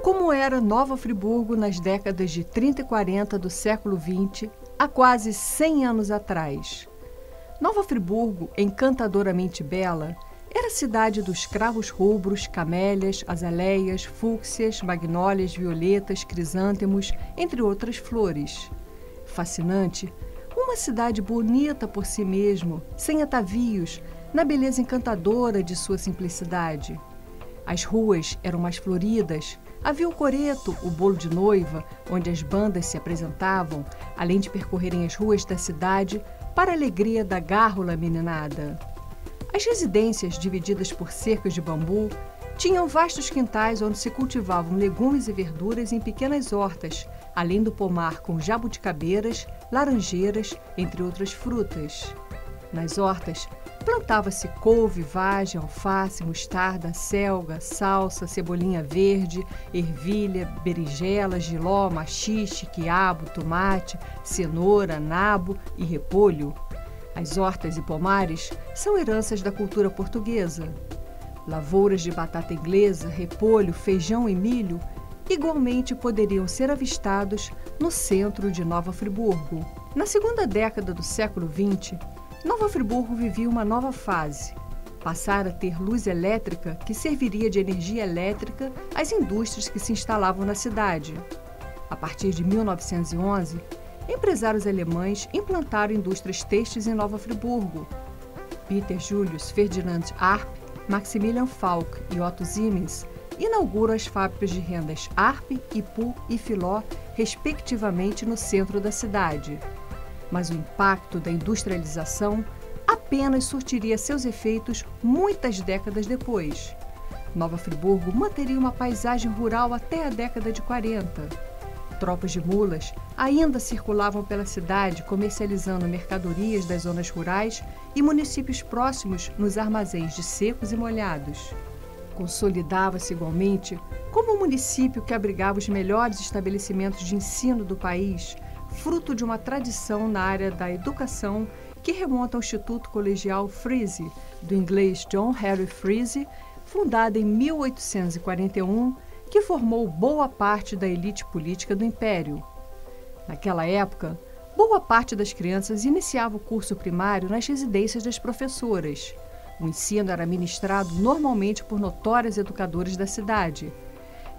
Como era Nova Friburgo nas décadas de 30 e 40 do século XX, há quase 100 anos atrás. Nova Friburgo, encantadoramente bela, era a cidade dos cravos rubros, camélias, azaleias, fúcsias, magnólias, violetas, crisântemos, entre outras flores. Fascinante, uma cidade bonita por si mesmo, sem atavios, na beleza encantadora de sua simplicidade. As ruas eram mais floridas, havia o coreto, o bolo de noiva, onde as bandas se apresentavam, além de percorrerem as ruas da cidade para a alegria da gárrula meninada. As residências, divididas por cercas de bambu, tinham vastos quintais onde se cultivavam legumes e verduras em pequenas hortas, além do pomar com jabuticabeiras, laranjeiras, entre outras frutas. Nas hortas, plantava-se couve, vagem, alface, mostarda, selga, salsa, cebolinha verde, ervilha, berinjela, jiló, maxixe, quiabo, tomate, cenoura, nabo e repolho. As hortas e pomares são heranças da cultura portuguesa. Lavouras de batata inglesa, repolho, feijão e milho igualmente poderiam ser avistados no centro de Nova Friburgo. Na segunda década do século XX, Nova Friburgo vivia uma nova fase. Passara a ter luz elétrica que serviria de energia elétrica às indústrias que se instalavam na cidade. A partir de 1911, empresários alemães implantaram indústrias têxteis em Nova Friburgo. Peter Julius Ferdinand Arp, Maximilian Falck e Otto Siemens inauguram as fábricas de rendas Arp, Ipu e Filó, respectivamente, no centro da cidade. Mas o impacto da industrialização apenas surtiria seus efeitos muitas décadas depois. Nova Friburgo manteria uma paisagem rural até a década de 40. Tropas de mulas ainda circulavam pela cidade comercializando mercadorias das zonas rurais e municípios próximos nos armazéns de secos e molhados. Consolidava-se igualmente como um município que abrigava os melhores estabelecimentos de ensino do país, fruto de uma tradição na área da educação que remonta ao Instituto Colegial Freese, do inglês John Henry Freese, fundado em 1841, que formou boa parte da elite política do Império. Naquela época, boa parte das crianças iniciava o curso primário nas residências das professoras. O ensino era ministrado normalmente por notórias educadoras da cidade.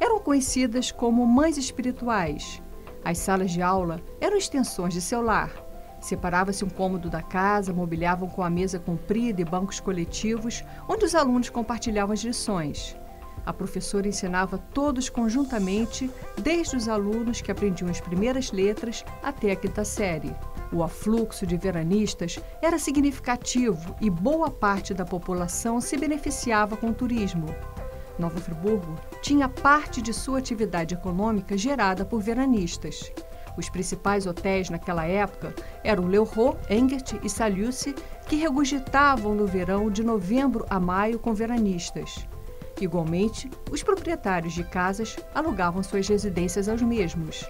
Eram conhecidas como mães espirituais. As salas de aula eram extensões de seu lar. Separava-se um cômodo da casa, mobiliavam com a mesa comprida e bancos coletivos, onde os alunos compartilhavam as lições. A professora ensinava todos conjuntamente, desde os alunos que aprendiam as primeiras letras até a quinta série. O afluxo de veranistas era significativo e boa parte da população se beneficiava com o turismo. Nova Friburgo tinha parte de sua atividade econômica gerada por veranistas. Os principais hotéis naquela época eram Leroy, Engert e Salius, que regurgitavam no verão de novembro a maio com veranistas. Igualmente, os proprietários de casas alugavam suas residências aos mesmos.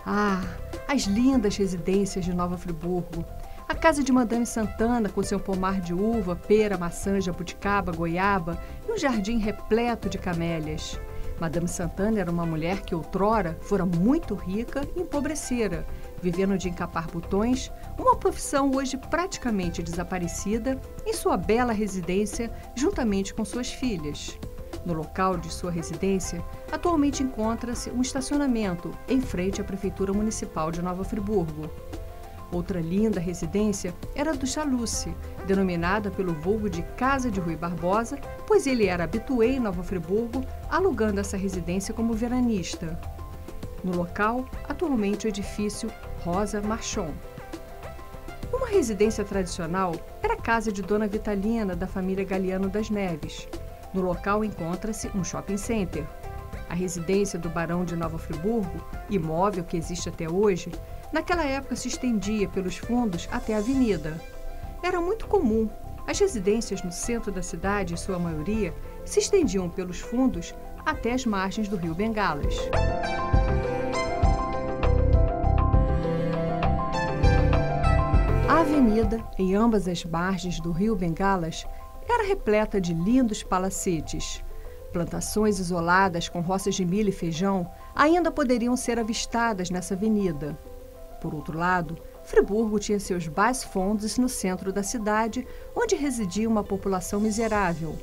Ah, as lindas residências de Nova Friburgo! A casa de Madame Santana, com seu pomar de uva, pera, maçã, jabuticaba, goiaba e um jardim repleto de camélias. Madame Santana era uma mulher que outrora fora muito rica e empobrecera, vivendo de encapar botões, uma profissão hoje praticamente desaparecida, em sua bela residência, juntamente com suas filhas. No local de sua residência, atualmente encontra-se um estacionamento em frente à Prefeitura Municipal de Nova Friburgo. Outra linda residência era a do Chaluce, denominada pelo vulgo de Casa de Rui Barbosa, pois ele era habitué em Nova Friburgo, alugando essa residência como veranista. No local, atualmente o edifício Rosa Marchon. Uma residência tradicional era a casa de Dona Vitalina, da família Galiano das Neves. No local encontra-se um shopping center. A residência do Barão de Nova Friburgo, imóvel que existe até hoje, naquela época se estendia pelos fundos até a avenida. Era muito comum. As residências no centro da cidade, em sua maioria, se estendiam pelos fundos até as margens do rio Bengalas. A avenida, em ambas as margens do rio Bengalas, era repleta de lindos palacetes. Plantações isoladas com roças de milho e feijão ainda poderiam ser avistadas nessa avenida. Por outro lado, Friburgo tinha seus bas-fonds no centro da cidade, onde residia uma população miserável.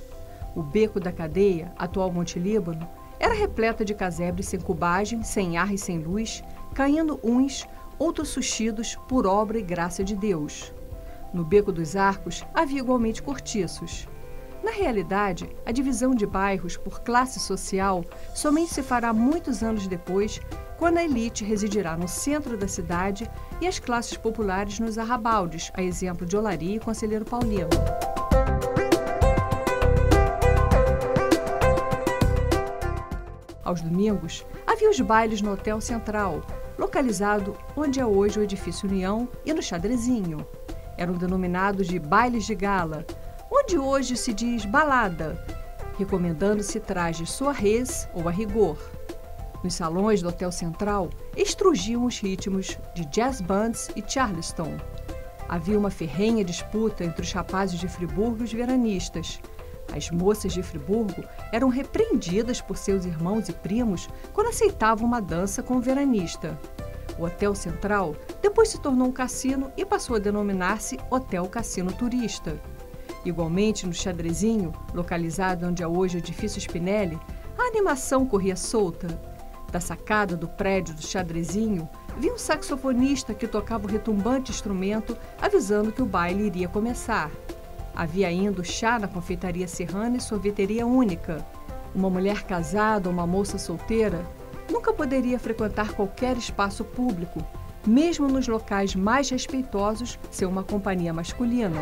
O beco da cadeia, atual Monte Líbano, era repleta de casebres sem cubagem, sem ar e sem luz, caindo uns, outros sustidos por obra e graça de Deus. No Beco dos Arcos havia igualmente cortiços. Na realidade, a divisão de bairros por classe social somente se fará muitos anos depois, quando a elite residirá no centro da cidade e as classes populares nos arrabaldes, a exemplo de Olaria e Conselheiro Paulino. Aos domingos, havia os bailes no Hotel Central, localizado onde é hoje o Edifício União, e no Xadrezinho. Eram denominados de bailes de gala, onde hoje se diz balada, recomendando-se trajes soirées ou a rigor. Nos salões do Hotel Central, estrugiam os ritmos de jazz bands e charleston. Havia uma ferrenha disputa entre os rapazes de Friburgo e os veranistas. As moças de Friburgo eram repreendidas por seus irmãos e primos quando aceitavam uma dança com o veranista. O Hotel Central depois se tornou um cassino e passou a denominar-se Hotel Cassino Turista. Igualmente, no Xadrezinho, localizado onde é hoje o Edifício Spinelli, a animação corria solta. Da sacada do prédio do Xadrezinho, vinha um saxofonista que tocava o retumbante instrumento, avisando que o baile iria começar. Havia ainda o chá na confeitaria serrana e sorveteria única. Uma mulher casada ou uma moça solteira nunca poderia frequentar qualquer espaço público, mesmo nos locais mais respeitosos, sem uma companhia masculina.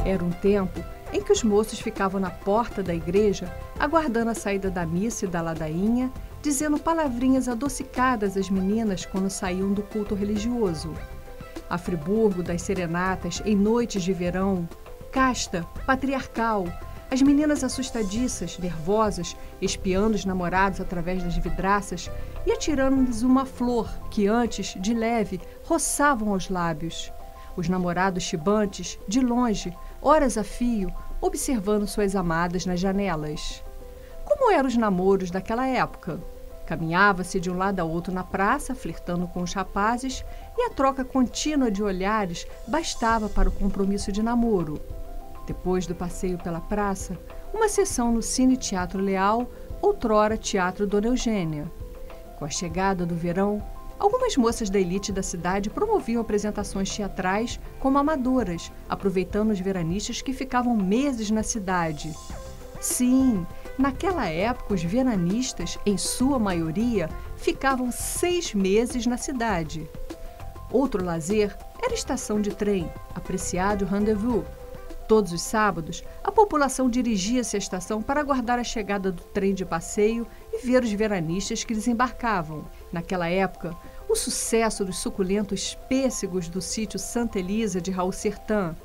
Era um tempo em que os moços ficavam na porta da igreja, aguardando a saída da missa e da ladainha, dizendo palavrinhas adocicadas às meninas quando saíam do culto religioso. A Friburgo das serenatas em noites de verão, casta, patriarcal, as meninas assustadiças, nervosas, espiando os namorados através das vidraças e atirando-lhes uma flor que antes, de leve, roçavam aos lábios. Os namorados chibantes, de longe, horas a fio, observando suas amadas nas janelas. Como eram os namoros daquela época? Caminhava-se de um lado a outro na praça, flertando com os rapazes, e a troca contínua de olhares bastava para o compromisso de namoro. Depois do passeio pela praça, uma sessão no Cine Teatro Leal, outrora Teatro Dona Eugênia. Com a chegada do verão, algumas moças da elite da cidade promoviam apresentações teatrais como amadoras, aproveitando os veranistas que ficavam meses na cidade. Sim, naquela época os veranistas, em sua maioria, ficavam 6 meses na cidade. Outro lazer era a estação de trem, apreciado rendezvous. Todos os sábados, a população dirigia-se à estação para aguardar a chegada do trem de passeio e ver os veranistas que desembarcavam. Naquela época, o sucesso dos suculentos pêssegos do sítio Santa Elisa de Raul Sertã.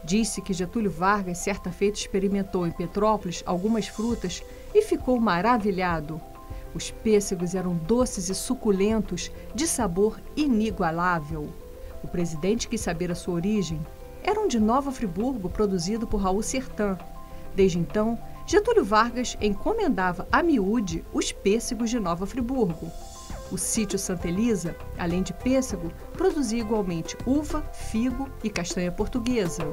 Disse que Getúlio Vargas certa feita experimentou em Petrópolis algumas frutas e ficou maravilhado. Os pêssegos eram doces e suculentos, de sabor inigualável. O presidente quis saber a sua origem. Eram de Nova Friburgo, produzido por Raul Sertã. Desde então, Getúlio Vargas encomendava a miúde os pêssegos de Nova Friburgo. O sítio Santa Elisa, além de pêssego, produzia igualmente uva, figo e castanha portuguesa.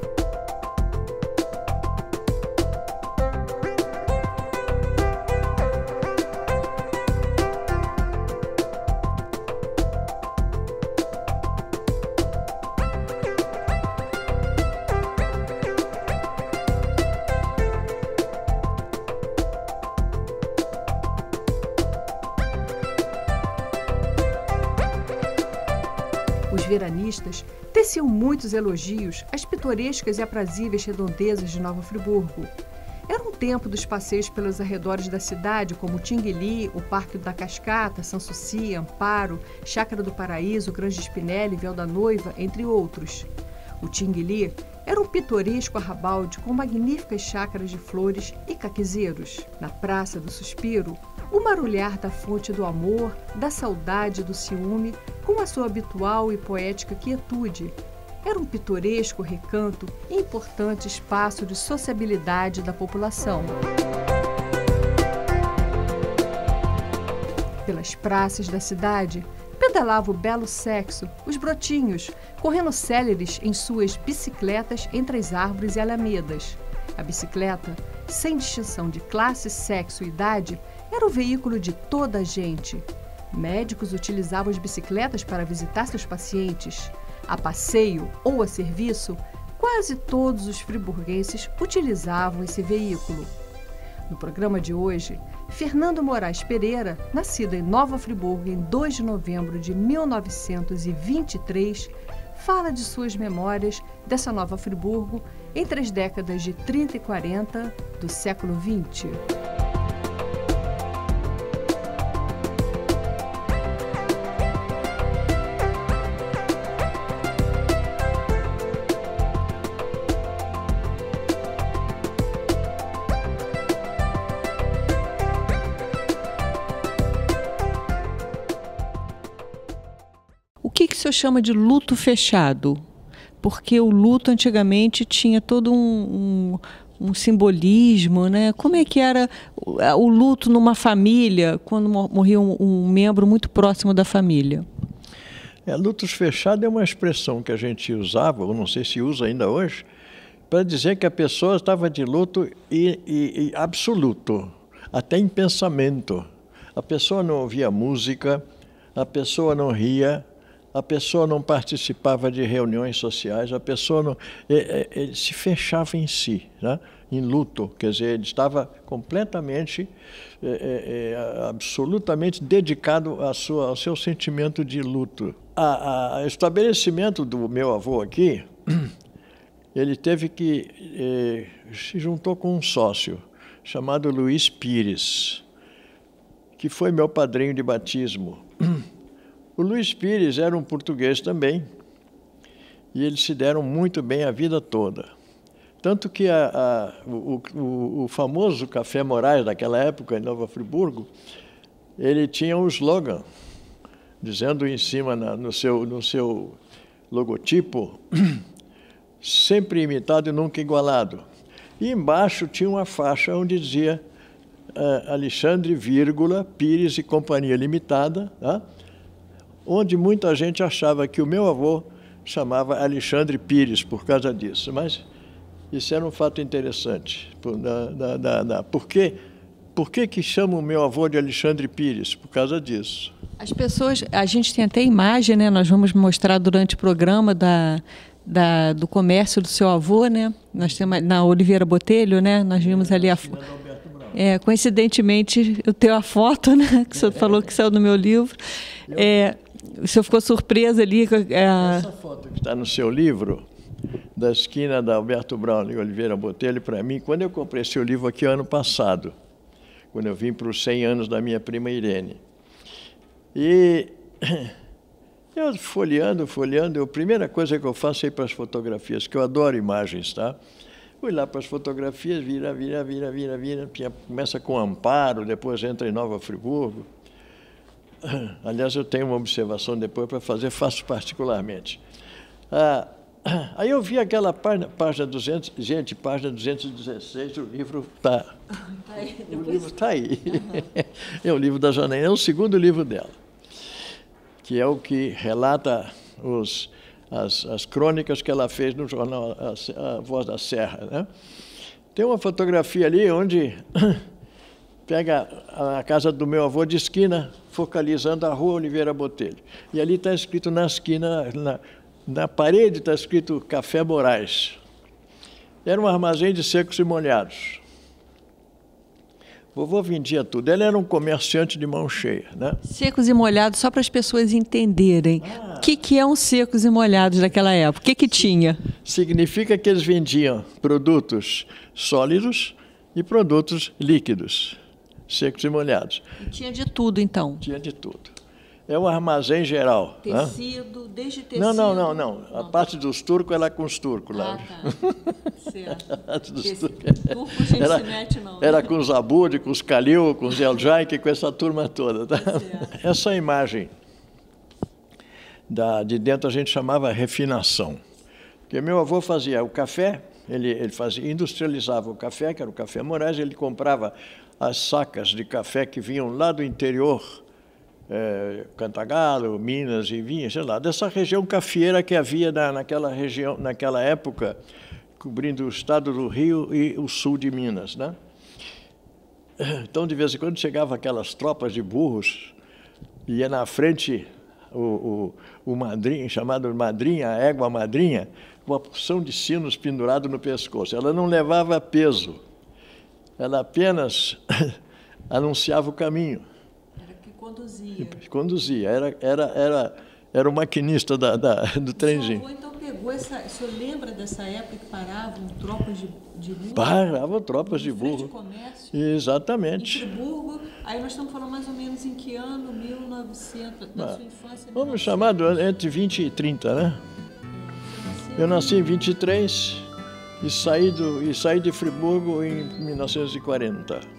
Os veranistas teciam muitos elogios às pitorescas e aprazíveis redondezas de Nova Friburgo. Era um tempo dos passeios pelos arredores da cidade, como Tinguely, o Parque da Cascata, Sanssouci, Amparo, Chácara do Paraíso, Grande Spinelli, Véu da Noiva, entre outros. O Tinguely era um pitoresco arrabalde com magníficas chácaras de flores e caquezeiros. Na Praça do Suspiro, o marulhar da fonte do amor, da saudade e do ciúme, com a sua habitual e poética quietude, era um pitoresco recanto e importante espaço de sociabilidade da população. Pelas praças da cidade, pedalava o belo sexo, os brotinhos, correndo céleres em suas bicicletas entre as árvores e alamedas. A bicicleta, sem distinção de classe, sexo e idade, era o veículo de toda a gente. Médicos utilizavam as bicicletas para visitar seus pacientes. A passeio ou a serviço, quase todos os friburguenses utilizavam esse veículo. No programa de hoje, Fernando Moraes Pereira, nascido em Nova Friburgo em 2 de novembro de 1923, fala de suas memórias dessa Nova Friburgo entre as décadas de 30 e 40 do século XX. O que o senhor chama de luto fechado? Porque o luto antigamente tinha todo um simbolismo, né? Como é que era o luto numa família, quando morria um membro muito próximo da família? Lutos fechados é uma expressão que a gente usava, ou não sei se usa ainda hoje, para dizer que a pessoa estava de luto e absoluto, até em pensamento. A pessoa não ouvia música, a pessoa não ria, a pessoa não participava de reuniões sociais, a pessoa não, ele se fechava em si, né? Em luto, quer dizer, ele estava completamente, absolutamente dedicado ao seu sentimento de luto. O estabelecimento do meu avô aqui, ele teve que, se juntou com um sócio chamado Luiz Pires, que foi meu padrinho de batismo. O Luiz Pires era um português também, e eles se deram muito bem a vida toda. Tanto que o famoso Café Moraes, daquela época, em Nova Friburgo, ele tinha um slogan, dizendo em cima, no seu logotipo, sempre imitado e nunca igualado. E embaixo tinha uma faixa onde dizia Alexandre, Pires e Companhia Limitada, tá? Onde muita gente achava que o meu avô chamava Alexandre Pires por causa disso. Mas isso era um fato interessante. Por que chamam o meu avô de Alexandre Pires? Por causa disso. As pessoas, a gente tem até imagem, né? Nós vamos mostrar durante o programa do comércio do seu avô, né? Nós temos na Oliveira Botelho, né? Nós vimos ali a coincidentemente, eu tenho a foto, né? Que o senhor falou que saiu no meu livro. O senhor ficou surpreso ali com essa foto que está no seu livro, da esquina da Alberto Brown e Oliveira Botelho, para mim, quando eu comprei esse livro aqui ano passado, quando eu vim para os 100 anos da minha prima Irene. E eu folheando, a primeira coisa que eu faço é ir para as fotografias, que eu adoro imagens, tá? Fui lá para as fotografias, vira, começa com Amparo, depois entra em Nova Friburgo. Aliás, eu tenho uma observação depois para fazer, faço particularmente. Aí eu vi aquela página 200, gente, página 216, o livro está aí. O livro está aí. É o livro da Janaína, é o segundo livro dela, que é o que relata as crônicas que ela fez no jornal A Voz da Serra, né? Tem uma fotografia ali onde pega a casa do meu avô de esquina, focalizando a rua Oliveira Botelho. E ali está escrito na esquina, na parede está escrito Café Moraes. Era um armazém de secos e molhados. Vovô vendia tudo. Ele era um comerciante de mão cheia, né? Secos e molhados, só para as pessoas entenderem. O que é um secos e molhados daquela época? O que tinha? Significa que eles vendiam produtos sólidos e produtos líquidos, secos e molhados. E tinha de tudo, então? Tinha de tudo. É um armazém geral. Tecido, né? Desde tecido? Não. A parte dos turcos era com os turcos lá. Tá. Certo. Turco a gente se mete, não. Era com os Abud, com os Calil, com os Eljaik, com essa turma toda. Tá? Essa imagem de dentro a gente chamava refinação. Porque meu avô fazia o café, ele fazia, industrializava o café, que era o café Moraes, ele comprava as sacas de café que vinham lá do interior, Cantagalo, Minas e vinha, sei lá, dessa região cafeeira que havia naquela região, naquela época, cobrindo o estado do Rio e o sul de Minas, né? Então, de vez em quando, chegavam aquelas tropas de burros, ia na frente o madrinha, chamado madrinha, a égua madrinha, com uma porção de sinos pendurado no pescoço. Ela não levava peso, ela apenas anunciava o caminho. Era que conduzia. Conduzia, era o maquinista do trenzinho. O senhor então pegou o senhor lembra dessa época que paravam tropas de burro? Paravam tropas de burro. De comércio? Exatamente. Em Friburgo, aí nós estamos falando mais ou menos em que ano? 1900, na sua infância? Vamos chamar entre 20 e 30, né? Eu nasci em 23 e saí de Friburgo em 1940.